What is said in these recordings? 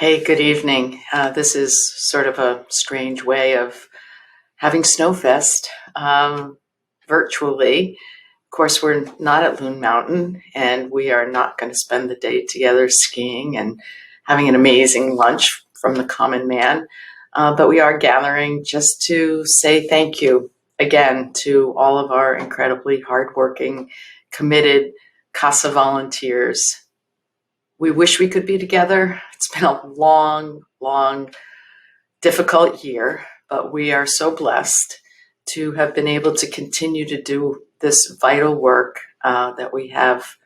Hey, good evening. This is sort of a strange way of having Snowfest virtually. Of course, we're not at Loon Mountain, and we are not going to spend the day together skiing and having an amazing lunch from the common man. But we are gathering just to say thank you again to all of our incredibly hardworking, committed CASA volunteers. We wish we could be together. It's been a long, difficult year, but we are so blessed to have been able to continue to do this vital work that we have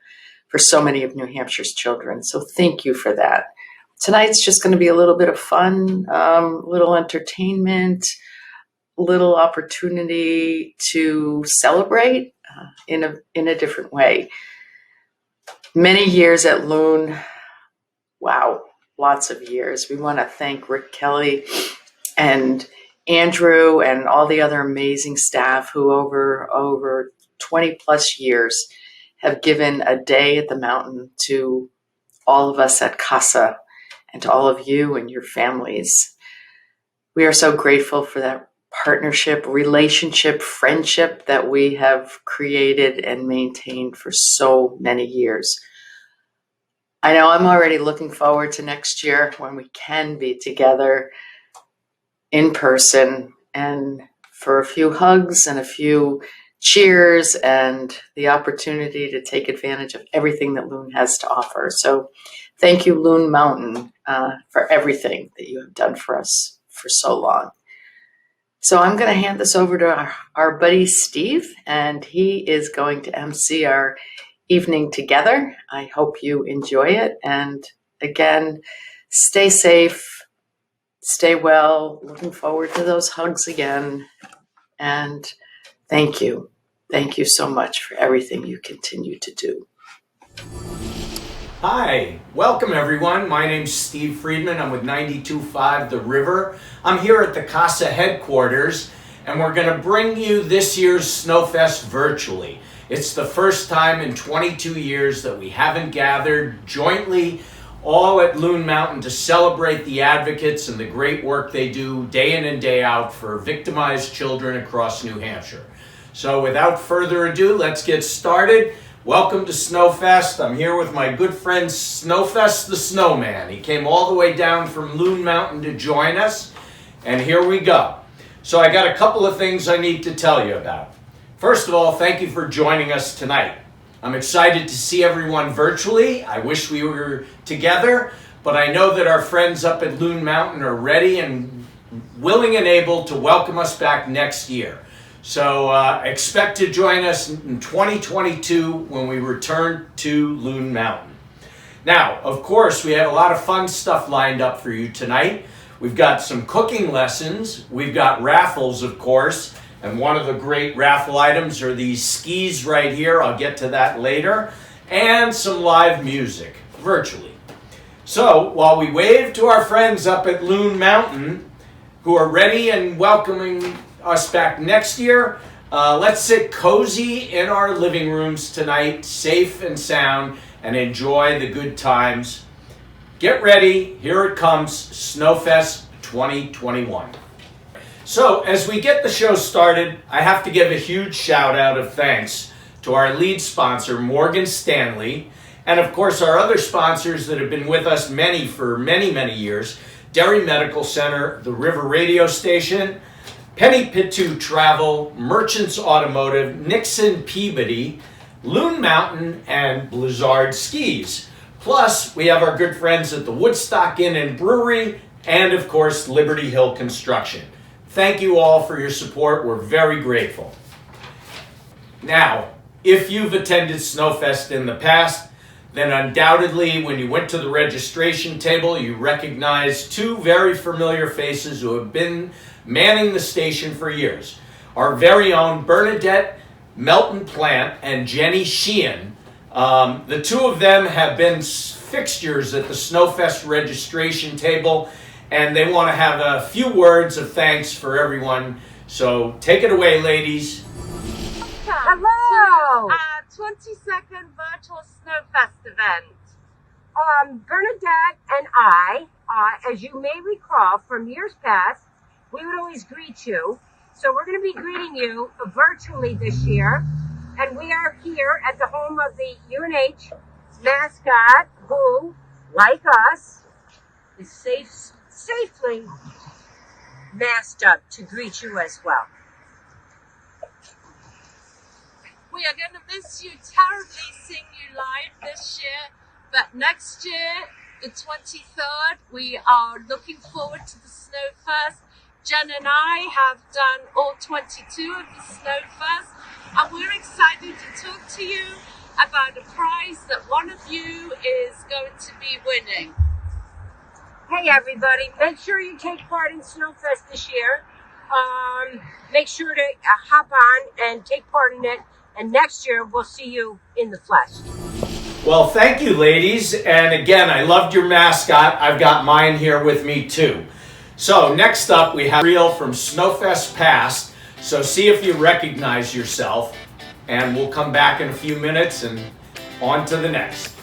for so many of New Hampshire's children. So thank you for that. Tonight's just going to be a little bit of fun, little entertainment, little opportunity to celebrate in a different way. Many years at Loon. Wow, lots of years. We want to thank Rick Kelly and Andrew and all the other amazing staff who over 20 plus years have given a day at the mountain to all of us at CASA and to all of you and your families. We are so grateful for that partnership, relationship, friendship that we have created and maintained for so many years. I know I'm already looking forward to next year when we can be together in person and for a few hugs and a few cheers and the opportunity to take advantage of everything that Loon has to offer. So thank you, Loon Mountain, for everything that you have done for us for so long. So I'm going to hand this over to our buddy Steve, and he is going to MC our evening together. I hope you enjoy it. And again, stay safe, stay well. Looking forward to those hugs again. And thank you. Thank you so much for everything you continue to do. Hi, welcome everyone. My name's Steve Friedman. I'm with 92.5 The River. I'm here at the CASA headquarters, and we're going to bring you this year's Snowfest virtually. It's the first time in 22 years that we haven't gathered jointly all at Loon Mountain to celebrate the advocates and the great work they do day in and day out for victimized children across New Hampshire. So without further ado, let's get started. Welcome to Snowfest. I'm here with my good friend Snowfest the Snowman. He came all the way down from Loon Mountain to join us, and here we go. So I got a couple of things I need to tell you about. First of all, thank you for joining us tonight. I'm excited to see everyone virtually. I wish we were together, but I know that our friends up at Loon Mountain are ready and willing and able to welcome us back next year. So expect to join us in 2022 when we return to Loon Mountain. Now, of course, we have a lot of fun stuff lined up for you tonight. We've got some cooking lessons. We've got raffles, of course. And one of the great raffle items are these skis right here. I'll get to that later. And some live music, virtually. So, while we wave to our friends up at Loon Mountain, who are ready and welcoming us back next year, let's sit cozy in our living rooms tonight, safe and sound, and enjoy the good times. Get ready. Here it comes, Snowfest 2021. So, as we get the show started, I have to give a huge shout out of thanks to our lead sponsor, Morgan Stanley, and of course our other sponsors that have been with us for many years, Derry Medical Center, the River Radio Station, Penny Pitu Travel, Merchants Automotive, Nixon Peabody, Loon Mountain, and Blizzard Skis. Plus, we have our good friends at the Woodstock Inn and Brewery, and of course, Liberty Hill Construction. Thank you all for your support. We're very grateful. Now, if you've attended Snowfest in the past, then undoubtedly when you went to the registration table, you recognized two very familiar faces who have been manning the station for years. Our very own Bernadette Melton Plant and Jenny Sheehan. The two of them have been fixtures at the Snowfest registration table, and they want to have a few words of thanks for everyone. So take it away, ladies. Hello! 22nd Virtual Snowfest event. Bernadette and I As you may recall from years past, we would always greet you. So we're going to be greeting you virtually this year. And we are here at the home of the UNH mascot who, like us, is safely masked up to greet you as well. We are going to miss you terribly seeing you live this year, but next year, the 23rd, we are looking forward to the Snowfest. Jen and I have done all 22 of the Snowfest, and we're excited to talk to you about a prize that one of you is going to be winning. Hey everybody, make sure you take part in Snowfest this year. Make sure to hop on and take part in it. And next year, we'll see you in the flesh. Well, thank you, ladies. And again, I loved your mascot. I've got mine here with me, too. So next up, we have a reel from Snowfest Past. So see if you recognize yourself. And we'll come back in a few minutes and on to the next.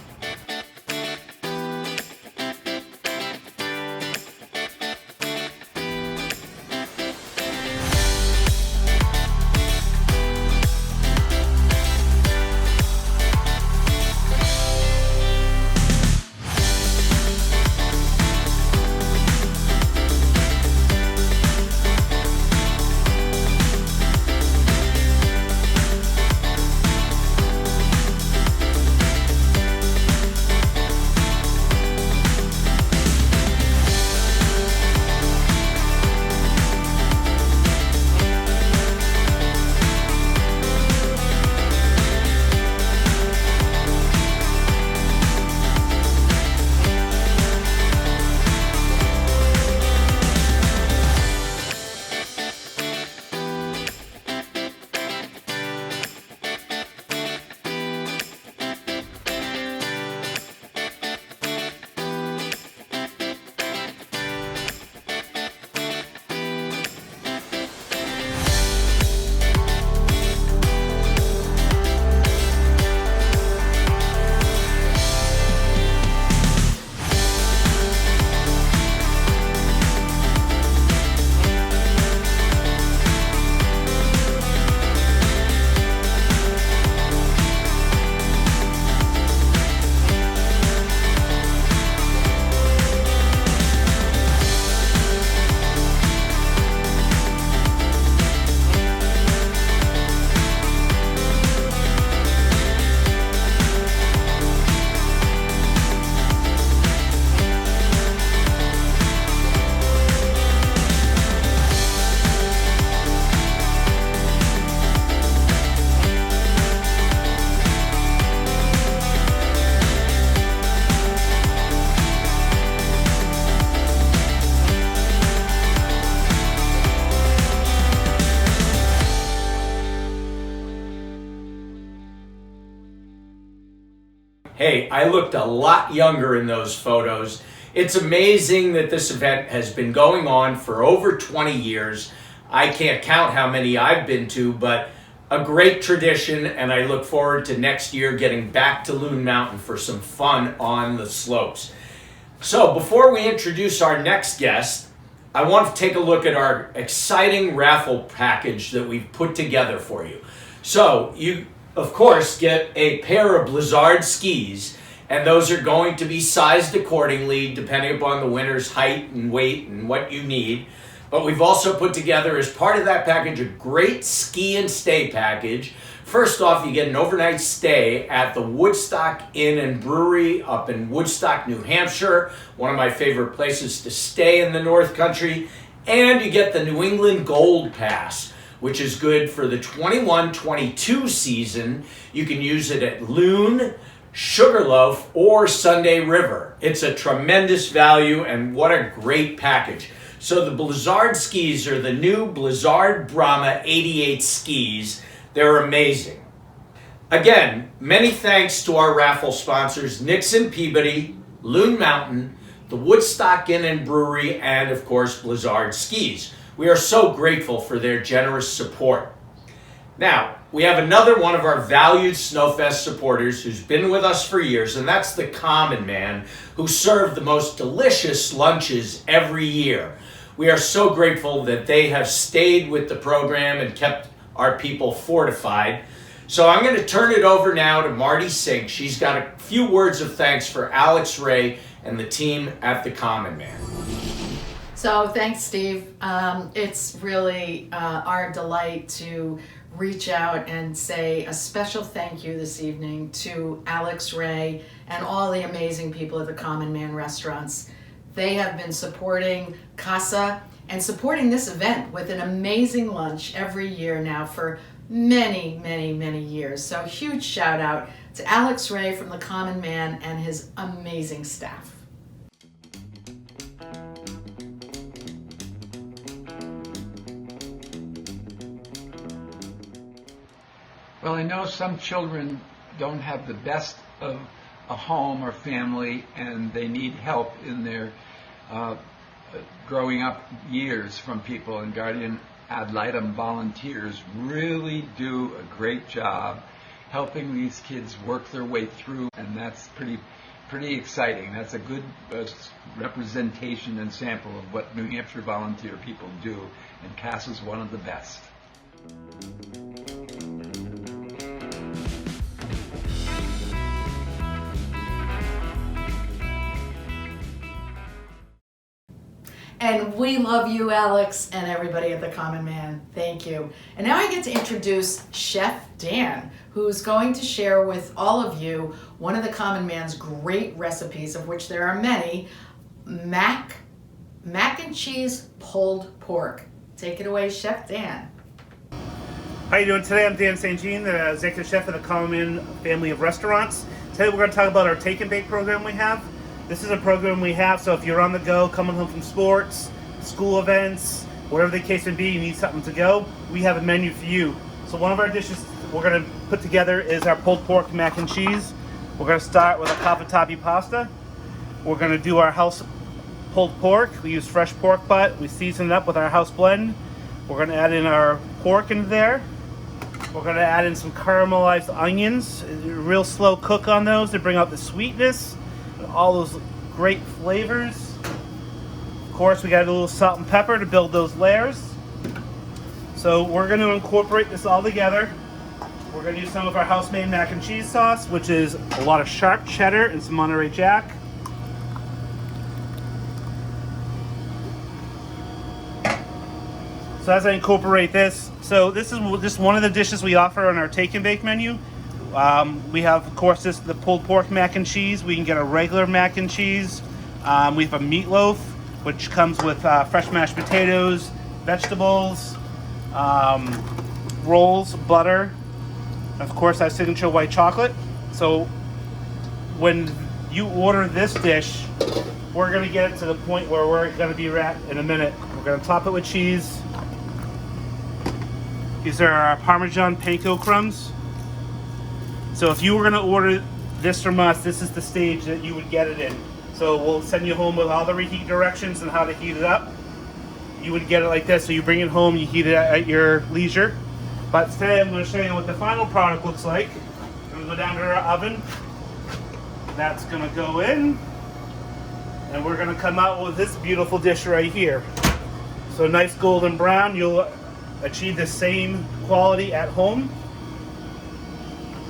Hey, I looked a lot younger in those photos. It's amazing that this event has been going on for over 20 years. I can't count how many I've been to, but a great tradition, and I look forward to next year getting back to Loon Mountain for some fun on the slopes. So before we introduce our next guest, I want to take a look at our exciting raffle package that we've put together for you. So you, of course, get a pair of Blizzard skis, and those are going to be sized accordingly depending upon the winner's height and weight and what you need. But we've also put together as part of that package a great ski and stay package. First off, you get an overnight stay at the Woodstock Inn and Brewery up in Woodstock, New Hampshire, one of my favorite places to stay in the North Country. And you get the New England Gold Pass, which is good for the 21-22 season. You can use it at Loon, Sugarloaf, or Sunday River. It's a tremendous value, and what a great package. So the Blizzard skis are the new Blizzard Brahma 88 skis. They're amazing. Again, many thanks to our raffle sponsors, Nixon Peabody, Loon Mountain, the Woodstock Inn and Brewery, and of course, Blizzard Skis. We are so grateful for their generous support. Now, we have another one of our valued Snowfest supporters who's been with us for years, and that's the Common Man, who served the most delicious lunches every year. We are so grateful that they have stayed with the program and kept our people fortified. So I'm going to turn it over now to Marty Sink. She's got a few words of thanks for Alex Ray and the team at the Common Man. So thanks, Steve. It's really our delight to reach out and say a special thank you this evening to Alex Ray and all the amazing people at the Common Man restaurants. They have been supporting CASA and supporting this event with an amazing lunch every year now for many, many, many years. So huge shout out to Alex Ray from the Common Man and his amazing staff. Well, I know some children don't have the best of a home or family, and they need help in their growing up years from people, and guardian ad litem volunteers really do a great job helping these kids work their way through, and that's pretty exciting. That's a good representation and sample of what New Hampshire volunteer people do, and CASA is one of the best. And we love you, Alex, and everybody at the Common Man. Thank you. And now I get to introduce Chef Dan, who's going to share with all of you one of the Common Man's great recipes, of which there are many, mac and cheese pulled pork. Take it away, Chef Dan. How you doing today? I'm Dan St. Jean, the executive chef of the Common Man family of restaurants. Today we're going to talk about our take and bake program we have. This is a program we have, so if you're on the go, coming home from sports, school events, whatever the case may be, you need something to go, we have a menu for you. So one of our dishes we're going to put together is our pulled pork mac and cheese. We're going to start with a cavatappi pasta. We're going to do our house pulled pork. We use fresh pork butt. We season it up with our house blend. We're going to add in our pork in there. We're going to add in some caramelized onions. Real slow cook on those to bring out the sweetness. All those great flavors. Of course, we got a little salt and pepper to build those layers. So we're going to incorporate this all together. We're going to use some of our house-made mac and cheese sauce, which is a lot of sharp cheddar and some Monterey Jack. So as I incorporate this, so this is just one of the dishes we offer on our take and bake menu. We have, of course, the pulled pork mac and cheese. We can get a regular mac and cheese. We have a meatloaf, which comes with fresh mashed potatoes, vegetables, rolls, butter, and of course our signature white chocolate. So when you order this dish, we're going to get it to the point where we're going to be at in a minute. We're going to top it with cheese. These are our Parmesan panko crumbs. So if you were going to order this from us, this is the stage that you would get it in. So we'll send you home with all the reheat directions and how to heat it up. You would get it like this. So you bring it home, you heat it at your leisure. But today I'm going to show you what the final product looks like. I'm going to go down to our oven. That's going to go in. And we're going to come out with this beautiful dish right here. So nice golden brown. You'll achieve the same quality at home.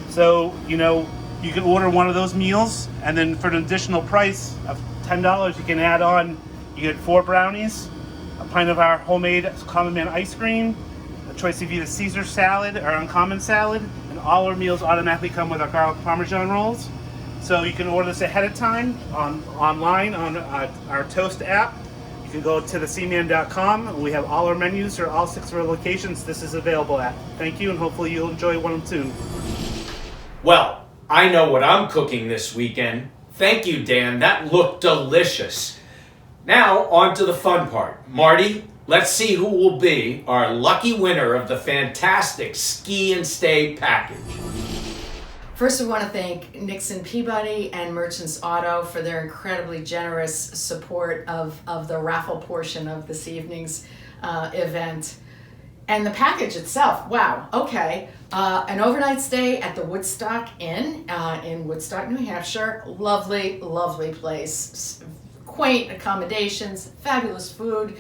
So, you know, you can order one of those meals, and then for an additional price of $10, you can add on, you get 4 brownies, a pint of our homemade Common Man ice cream, a choice of either Caesar salad or uncommon salad, and all our meals automatically come with our garlic parmesan rolls. So you can order this ahead of time online on our Toast app. You can go to thecman.com. We have all our menus for all 6 of our locations this is available at. Thank you, and hopefully you'll enjoy one of them soon. Well, I know what I'm cooking this weekend. Thank you, Dan. That looked delicious. Now, on to the fun part. Marty, let's see who will be our lucky winner of the fantastic Ski and Stay package. First, I want to thank Nixon Peabody and Merchants Auto for their incredibly generous support of the raffle portion of this evening's event. And the package itself, wow, okay. An overnight stay at the Woodstock Inn in Woodstock, New Hampshire. Lovely, lovely place. Quaint accommodations, fabulous food,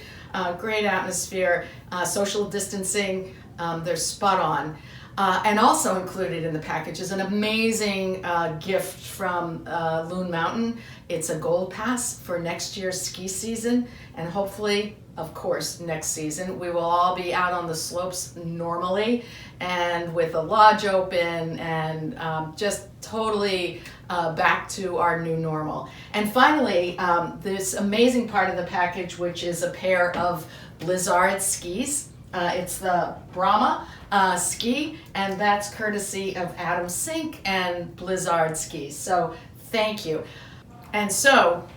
great atmosphere, social distancing. They're spot on. And also included in the package is an amazing gift from Loon Mountain. It's a gold pass for next year's ski season, and hopefully, of course, next season we will all be out on the slopes normally and with the lodge open and just totally back to our new normal. And finally, this amazing part of the package, which is a pair of Blizzard skis. It's the Brahma ski, and that's courtesy of Adam Sink and Blizzard skis. So thank you. And so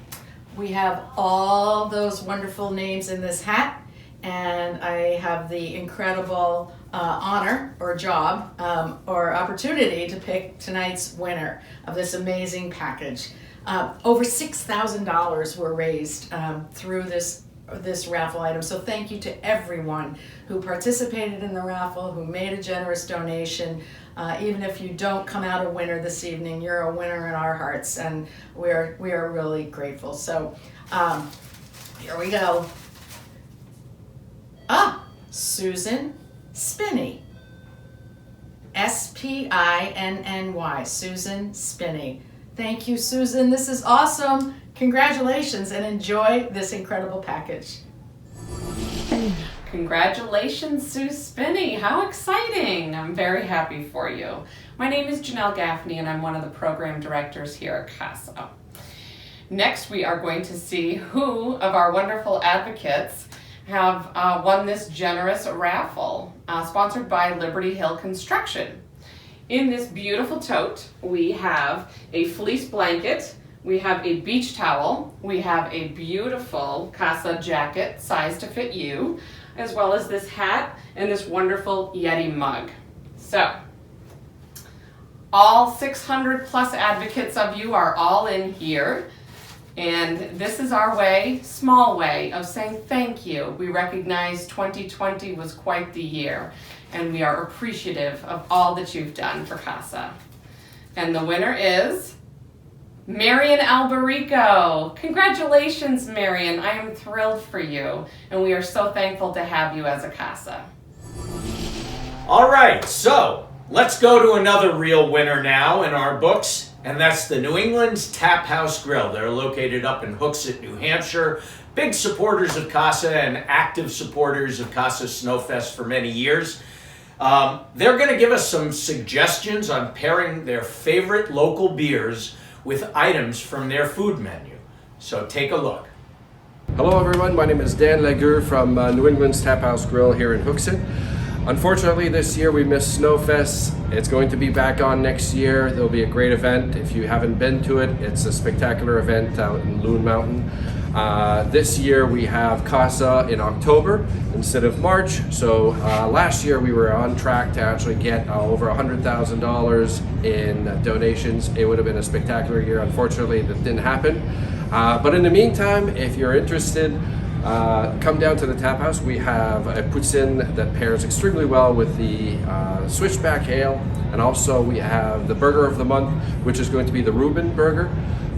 we have all those wonderful names in this hat, and I have the incredible honor or job or opportunity to pick tonight's winner of this amazing package. Over $6,000 were raised through this raffle item. So thank you to everyone who participated in the raffle, who made a generous donation. Even if you don't come out a winner this evening, you're a winner in our hearts, and we are really grateful. So here we go. Susan Spinney. S-P-I-N-N-Y, Susan Spinney. Thank you, Susan. This is awesome. Congratulations, and enjoy this incredible package. Congratulations, Sue Spinney. How exciting. I'm very happy for you. My name is Janelle Gaffney, and I'm one of the program directors here at CASA. Next, we are going to see who of our wonderful advocates have won this generous raffle, sponsored by Liberty Hill Construction. In this beautiful tote, we have a fleece blanket, we have a beach towel, we have a beautiful CASA jacket sized to fit you, as well as this hat and this wonderful Yeti mug. So, all 600 plus advocates of you are all in here. And this is our way, small way, of saying thank you. We recognize 2020 was quite the year, and we are appreciative of all that you've done for CASA. And the winner is Marian Alberico. Congratulations, Marian. I am thrilled for you, and we are so thankful to have you as a CASA. All right, so let's go to another real winner now in our books. And that's the New England's Tap House Grill. They're located up in Hooksett, New Hampshire. Big supporters of CASA and active supporters of CASA Snowfest for many years. They're going to give us some suggestions on pairing their favorite local beers with items from their food menu. So take a look. Hello everyone, my name is Dan Lagur from New England's Tap House Grill here in Hooksett. Unfortunately, this year we missed Snowfest. It's going to be back on next year. There'll be a great event. If you haven't been to it, it's a spectacular event out in Loon Mountain. This year we have CASA in October instead of March. So last year we were on track to actually get over $100,000 in donations. It would have been a spectacular year. Unfortunately, that didn't happen. But in the meantime, if you're interested, come down to the Tap House. We have a poutine that pairs extremely well with the Switchback Ale, and also we have the burger of the month, which is going to be the Reuben burger.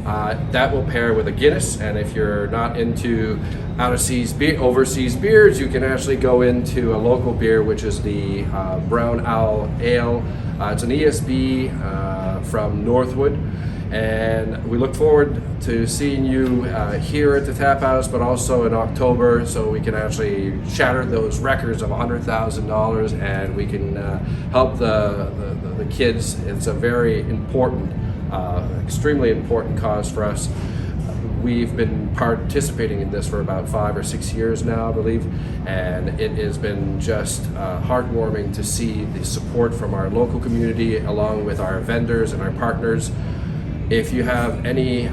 That will pair with a Guinness, and if you're not into overseas beers, you can actually go into a local beer, which is the Brown Owl Ale. It's an ESB from Northwood. And we look forward to seeing you here at the Tap House, but also in October, so we can actually shatter those records of $100,000, and we can help the kids. It's a very important, extremely important cause for us. We've been participating in this for about 5 or 6 years now, I believe, and it has been just heartwarming to see the support from our local community, along with our vendors and our partners. If you have any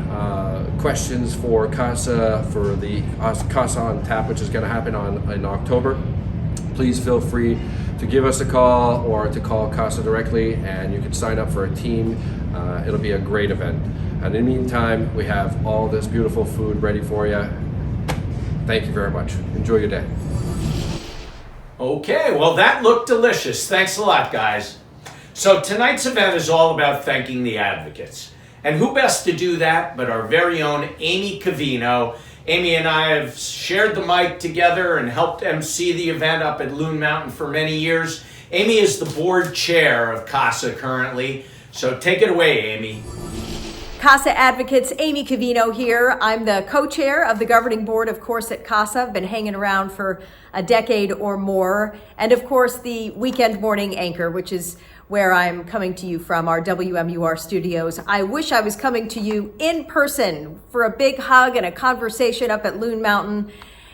questions for CASA, for the CASA on Tap, which is going to happen in October, please feel free to give us a call or to call CASA directly, and you can sign up for a team. It'll be a great event. And in the meantime, we have all this beautiful food ready for you. Thank you very much. Enjoy your day. Okay, well that looked delicious. Thanks a lot, guys. So tonight's event is all about thanking the advocates. And who best to do that but our very own Amy Cavino. Amy and I have shared the mic together and helped MC the event up at Loon Mountain for many years. Amy is the board chair of CASA currently, so take it away, Amy. CASA Advocates, Amy Cavino here. I'm the co-chair of the governing board, of course, at CASA. I've been hanging around for a decade or more. And of course, the weekend morning anchor, which is where I'm coming to you from, our WMUR studios. I wish I was coming to you in person for a big hug and a conversation up at Loon Mountain.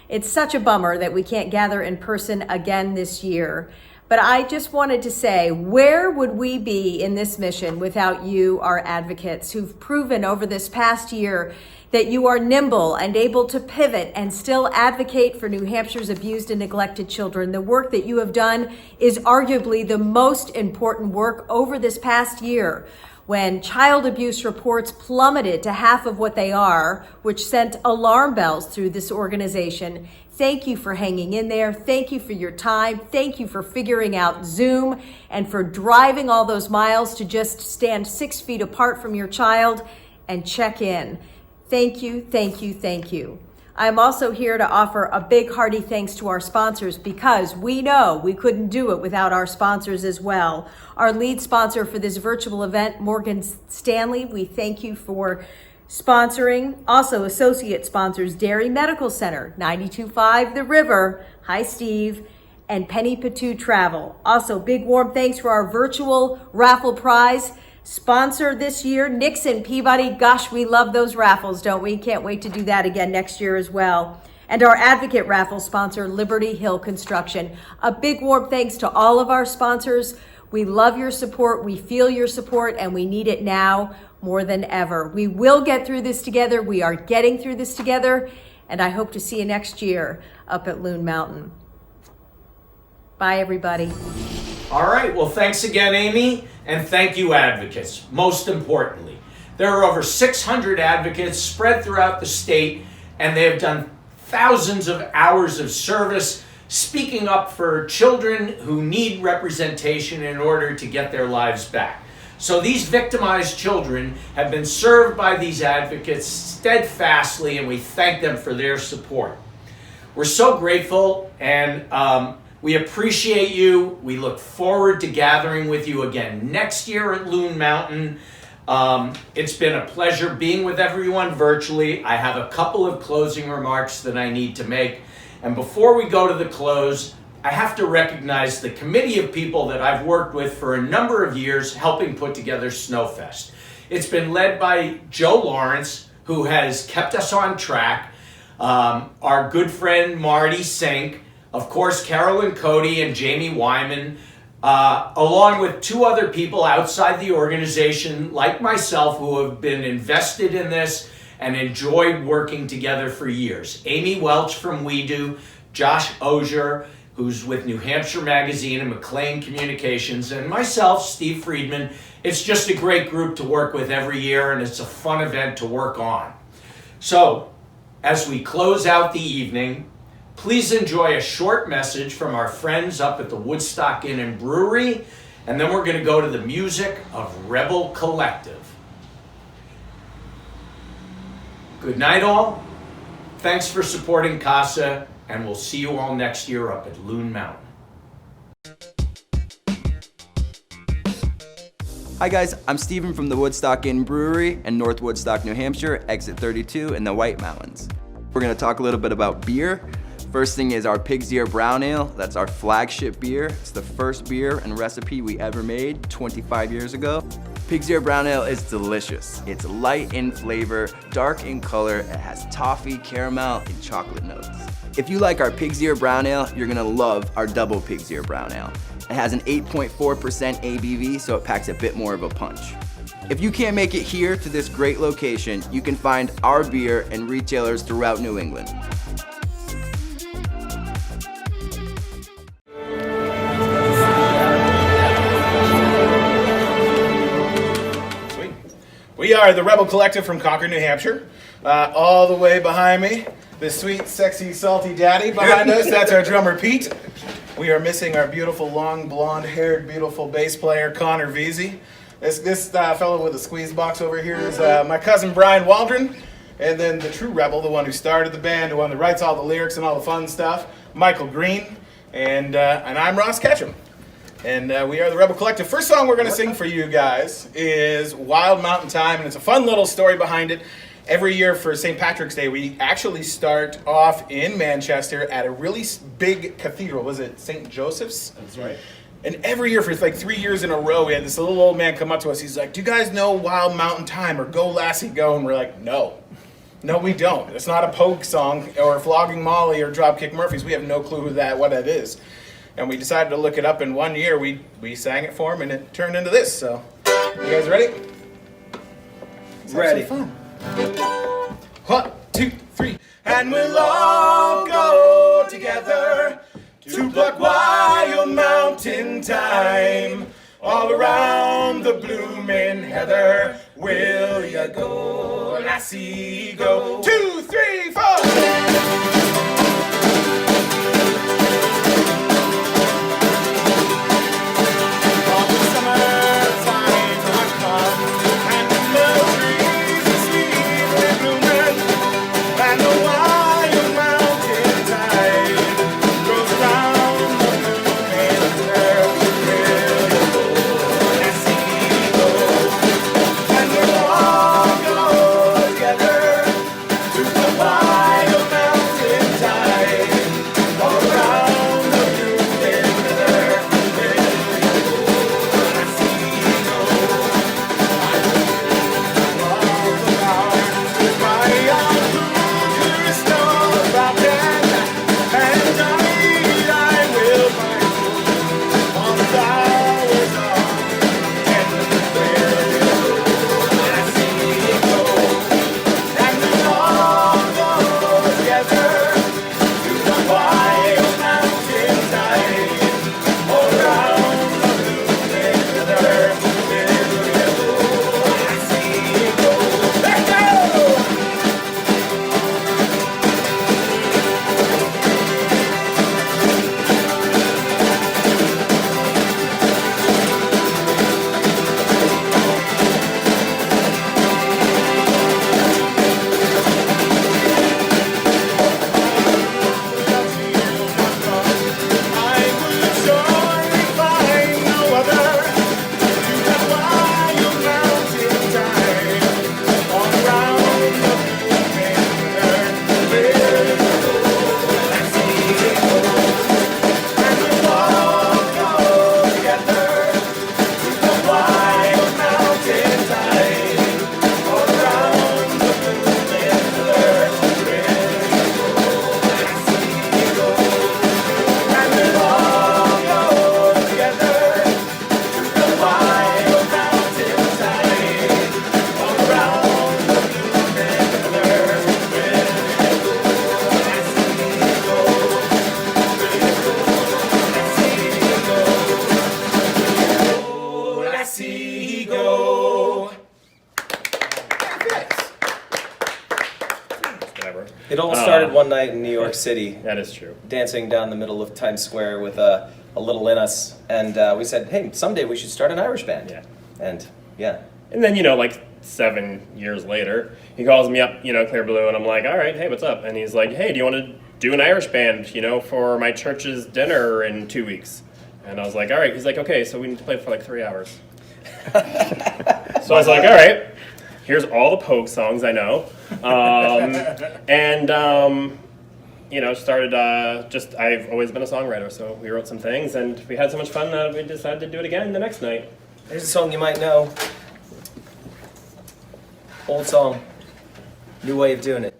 It's such a bummer that we can't gather in person again this year. But I just wanted to say, where would we be in this mission without you, our advocates, who've proven over this past year that you are nimble and able to pivot and still advocate for New Hampshire's abused and neglected children. The work that you have done is arguably the most important work over this past year, when child abuse reports plummeted to half of what they are, which sent alarm bells through this organization. Thank you for hanging in there. Thank you for your time. Thank you for figuring out Zoom and for driving all those miles to just stand 6 feet apart from your child and check in. Thank you, thank you, thank you. I'm also here to offer a big hearty thanks to our sponsors, because we know we couldn't do it without our sponsors as well. Our lead sponsor for this virtual event, Morgan Stanley, we thank you for sponsoring. Also associate sponsors, Dairy Medical Center, 92.5 The River, hi Steve, and Penny Patu Travel. Also big warm thanks for our virtual raffle prize sponsor this year, Nixon Peabody. Gosh, we love those raffles, don't we? Can't wait to do that again next year as well. And our advocate raffle sponsor, Liberty Hill Construction. A big warm thanks to all of our sponsors. We love your support, we feel your support, and we need it now more than ever. We will get through this together. We are getting through this together, and I hope to see you next year up at Loon Mountain. Bye, everybody. All right, well, thanks again, Amy, and thank you, advocates. Most importantly, there are over 600 advocates spread throughout the state, and they have done thousands of hours of service speaking up for children who need representation in order to get their lives back. So these victimized children have been served by these advocates steadfastly, and we thank them for their support. We're so grateful, and we appreciate you. We look forward to gathering with you again next year at Loon Mountain. It's been a pleasure being with everyone virtually. I have a couple of closing remarks that I need to make. And before we go to the close, I have to recognize the committee of people that I've worked with for a number of years helping put together Snowfest. It's been led by Joe Lawrence, who has kept us on track, our good friend Marty Sink, of course Carolyn Cody and Jamie Wyman, along with two other people outside the organization like myself who have been invested in this and enjoyed working together for years. Amy Welch from We Do, Josh Osier, who's with New Hampshire Magazine and McLean Communications, and myself, Steve Friedman. It's just a great group to work with every year, and it's a fun event to work on. So, as we close out the evening, please enjoy a short message from our friends up at the Woodstock Inn and Brewery, and then we're going to go to the music of Rebel Collective. Good night, all. Thanks for supporting CASA, and we'll see you all next year up at Loon Mountain. Hi guys, I'm Steven from the Woodstock Inn Brewery in North Woodstock, New Hampshire, exit 32 in the White Mountains. We're gonna talk a little bit about beer. First thing is our Pig's Ear Brown Ale. That's our flagship beer. It's the first beer and recipe we ever made 25 years ago. Pig's Ear Brown Ale is delicious. It's light in flavor, dark in color, it has toffee, caramel, and chocolate notes. If you like our Pig's Ear Brown Ale, you're gonna love our Double Pig's Ear Brown Ale. It has an 8.4% ABV, so it packs a bit more of a punch. If you can't make it here to this great location, you can find our beer in retailers throughout New England. We are the Rebel Collective from Concord, New Hampshire. All the way behind me, the sweet, sexy, salty daddy behind us, that's our drummer Pete. We are missing our beautiful, long, blonde-haired, beautiful bass player, Connor Veazey. This fellow with a squeeze box over here is my cousin Brian Waldron. And then the true rebel, the one who started the band, the one that writes all the lyrics and all the fun stuff, Michael Green. And I'm Ross Ketchum. And we are the Rebel Collective. First song we're going to sing for you guys is Wild Mountain Time, and it's a fun little story behind it. Every year for St. Patrick's Day, we actually start off in Manchester at a really big cathedral. Was it St. Joseph's? That's right. And every year for like 3 years in a row, we had this little old man come up to us. He's like, do you guys know Wild Mountain Time or Go Lassie Go? And we're like, no. No, we don't. It's not a Pogue song or Flogging Molly or Dropkick Murphys. We have no clue what that is. And we decided to look it up, and one year we sang it for him, and it turned into this. So, you guys ready? Ready. Fun. 1, 2, 3. And we'll all go together to pluck wild mountain thyme. All around the blooming heather, will ya go, lassie, go? 2, 3, 4. It all started one night in New York City. That is true. Dancing down the middle of Times Square with a little in us. And we said, hey, someday we should start an Irish band. Yeah. And yeah. And then, like 7 years later, he calls me up, Clear Blue, and I'm like, all right, hey, what's up? And he's like, hey, do you want to do an Irish band, for my church's dinner in 2 weeks? And I was like, all right. He's like, okay, so we need to play for like 3 hours. So I was like, all right, here's all the Pogue songs I know. Started I've always been a songwriter, so we wrote some things, and we had so much fun that we decided to do it again the next night. Here's a song you might know. Old song. New way of doing it.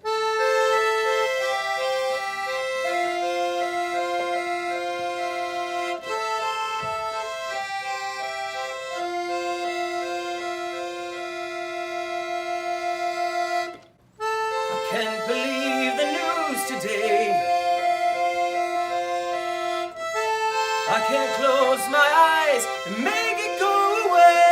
Can't believe the news today. I can't close my eyes and make it go away.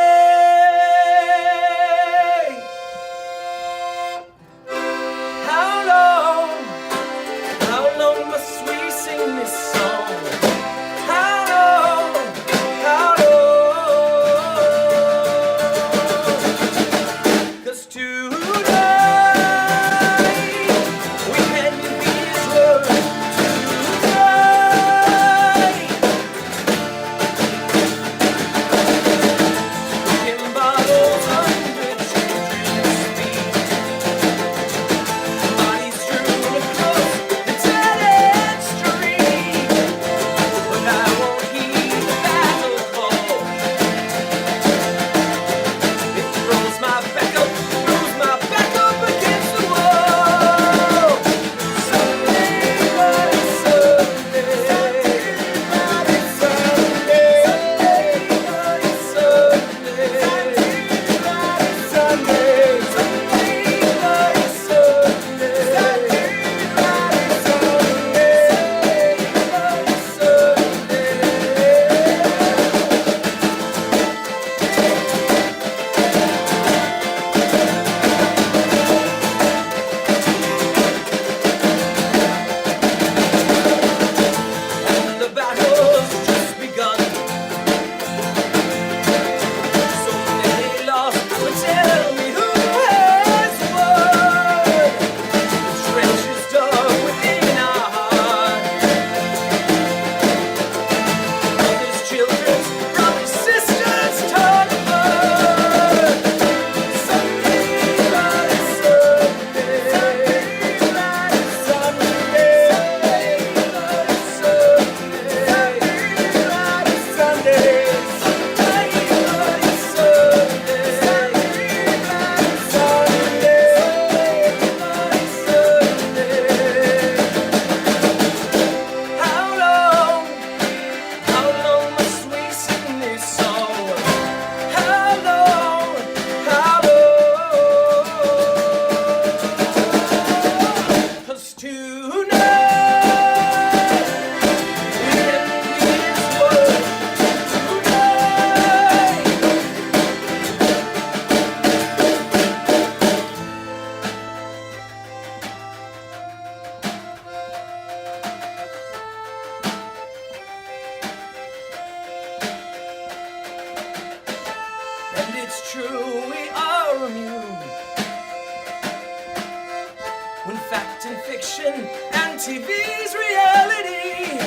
fact and fiction and TV's reality.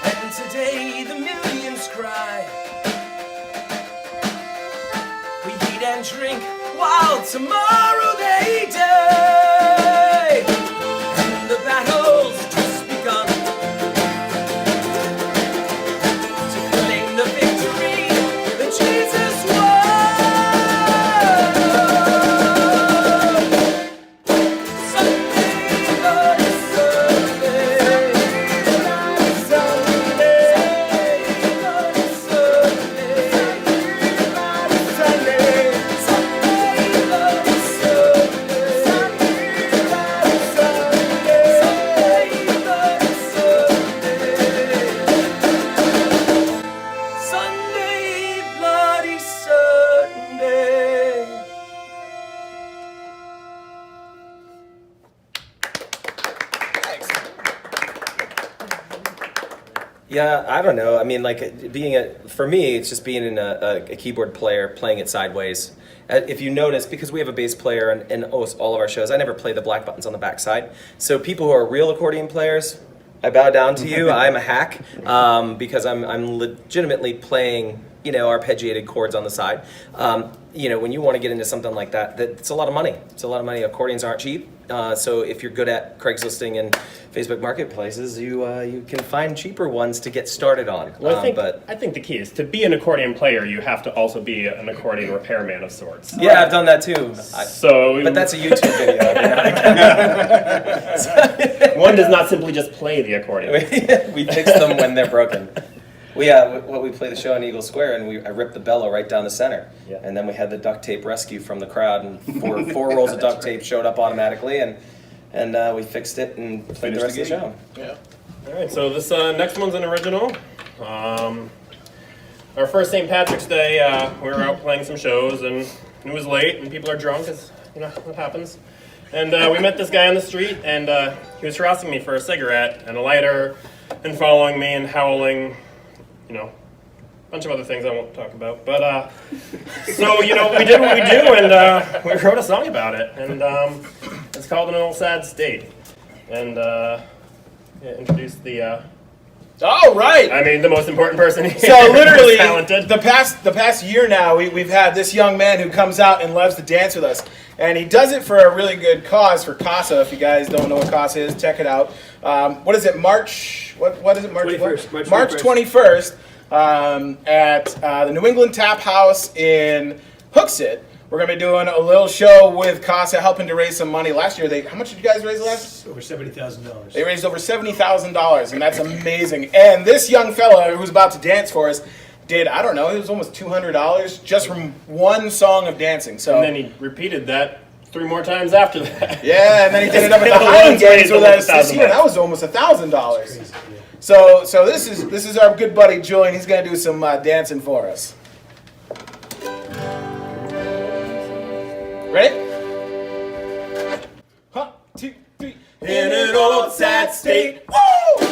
And today the millions cry. We eat and drink while tomorrow they die. And the battle's just begun to claim the victory that Jesus won. Yeah, I don't know. I mean, like for me, it's just being a keyboard player, playing it sideways. If you notice, because we have a bass player in almost all of our shows, I never play the black buttons on the back side. So people who are real accordion players, I bow down to you. I'm a hack because I'm legitimately playing, arpeggiated chords on the side. When you want to get into something like that, it's a lot of money. It's a lot of money. Accordions aren't cheap. So if you're good at Craigslisting and Facebook marketplaces, you can find cheaper ones to get started on. Well, I think the key is to be an accordion player, you have to also be an accordion repairman of sorts. Yeah, I've done that too. But that's a YouTube video. One does not simply just play the accordion. We fix them when they're broken. We play the show in Eagle Square, and I ripped the bellow right down the center. Yeah. And then we had the duct tape rescue from the crowd, and four rolls of duct tape showed up automatically, and we fixed it and played the rest of the show. Yeah. All right, so this next one's an original. Our first St. Patrick's Day, we were out playing some shows, and it was late, and people are drunk, as what happens. And we met this guy on the street, and he was harassing me for a cigarette and a lighter, and following me and howling. A bunch of other things I won't talk about. But, so, we did what we do, and we wrote a song about it. And it's called An Old Sad State. And introduce the... Oh, right! I mean, the most important person here. So literally, talented. the past year now, we've had this young man who comes out and loves to dance with us. And he does it for a really good cause, for CASA. If you guys don't know what CASA is, check it out. What is it, March? What is it, March 21st? March 21st at the New England Tap House in Hooksett. We're going to be doing a little show with CASA, helping to raise some money. Last year, how much did you guys raise last? Over $70,000. They raised over $70,000, and that's amazing. And this young fella who's about to dance for us did, I don't know, it was almost $200 just from one song of dancing. So, and then he repeated that 3 more times after that. Yeah, and then he did it up at the Highland Games with us this year. That was almost $1,000. So this is our good buddy Julian. He's going to do some dancing for us. Ready? 1, 2, 3. In an old sad state. Woo!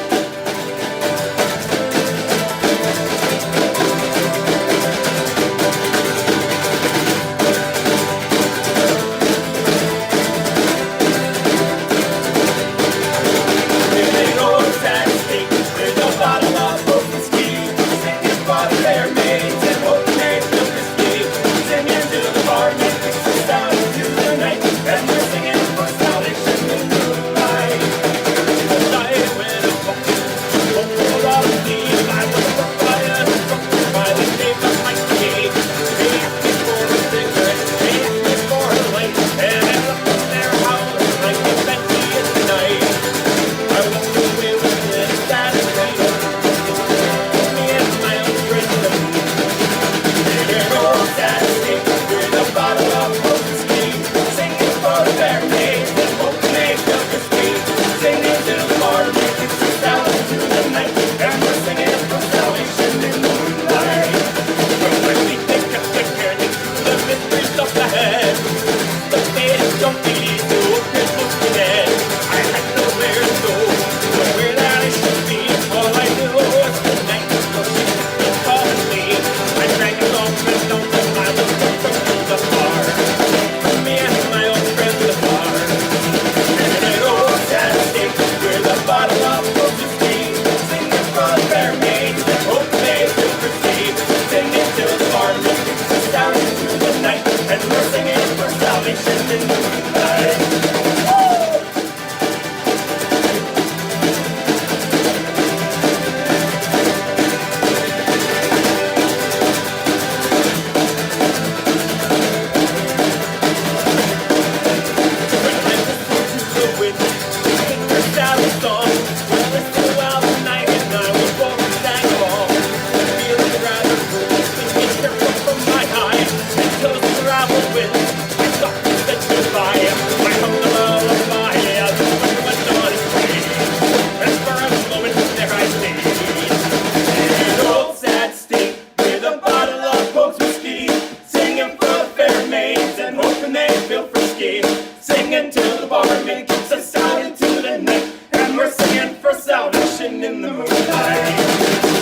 singing till the barman kicks us out into the night, and we're singing for salvation in the moonlight.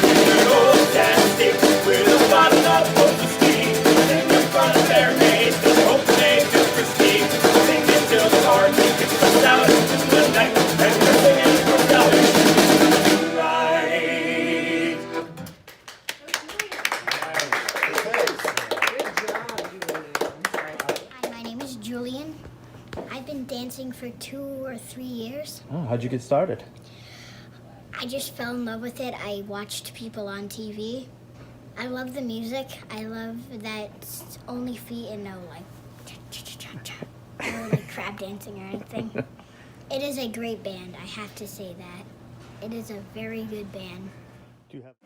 Good old Dusty with a bottle of whiskey, in the front of their maid, just hoping they do for Steve. Singing till the barman kicks us out into the night, and we're singing for salvation in the moonlight. Hi, my name is Julian. I've been dancing for 2 or 3 years. Oh, how'd you get started? I just fell in love with it. I watched people on TV. I love the music. I love that it's only feet and no like cha-cha-cha-cha, or like crab dancing or anything. It is a great band, I have to say that. It is a very good band. Do you have